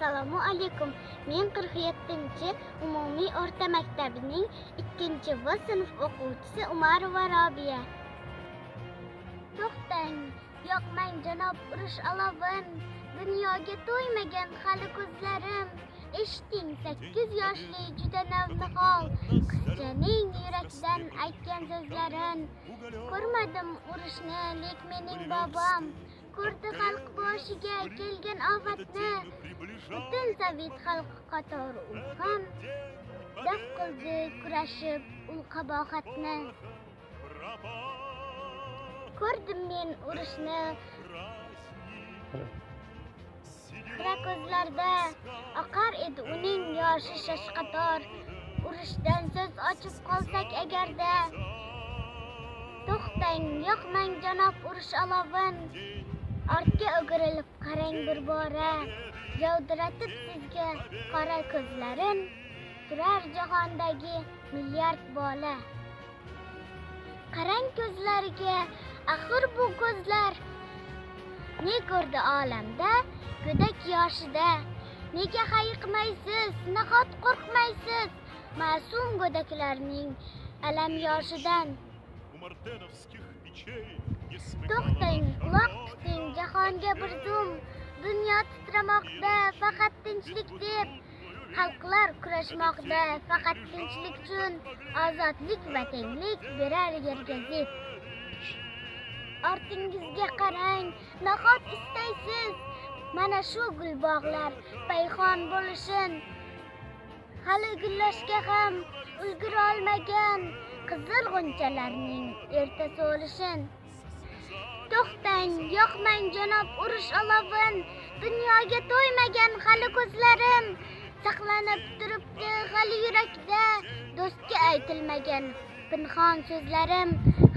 Assalomu alaykum. Men 47-chi umumiy o'rta maktabining 2-V sinf o'quvchisi Umarova Robiya. To'xtang, yoqmang janob urush olovin, dunyoga to'ymagan hali ko'zlarim. Eshiting 8 yoshli juda navnihol qizchaning yurakdan aytgan so'zlarin. Ko'rmadim urushni, lek mening bobom ko'rdi xalq boshiga kelgan ofatni. Butun sovet xalqi qatori u ham daf qildi kurashib u qabohatni. Ko'rdim men urushni xira ko'zlarda, oqar edi uning yoshi shashqator. Urushdan so'z ochib qolsak agarda, to'xtang, yoqmang janob urush olovin, ortga o'girilib qarang bir bora, javdiratib sizga qora ko'zlarin, turar jahondagi milliard bola. Qarang ko'zlariga, axir bu ko'zlar ne ko'rdi olamda, go'dak yoshida. Nega hayiqmaysiz, nahot qo'rqmaysiz ma'sum go'daklarning alam yoshidan? To'xtang, quloq tuting jahonga bir zum, dunyo titramoqda faqat tinchlik deb. Xalqlar kurashmoqda faqat tinchlik uchun, ozodlik va tenglik berar yerga zeb. Ortingizga qarang, nahot istaysiz mana shu gul bog'lar payxon bo'lishin, hali gullashga ham ulgura olmagan qizil g'unchalarning erta so'lishin. To'xtang, yoqmang janob urush olovin, dunyoga to'ymagan hali ko'zlarim. Saqlanib turibdi hali yurakda do'stga aytilmagan pinhon so'zlarim.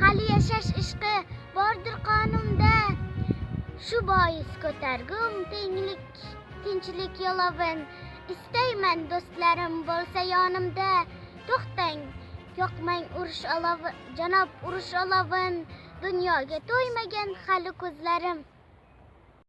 Hali yashash ishqi bordir qonimda, shu bois ko'targum tinchlik yo'lovin. Istayman do'stlarim bo'lsa yonimda. To'xtang, yoqmang urush olovin, janob urush olovin, dunyoga to'ymagan hali ko'zlarim.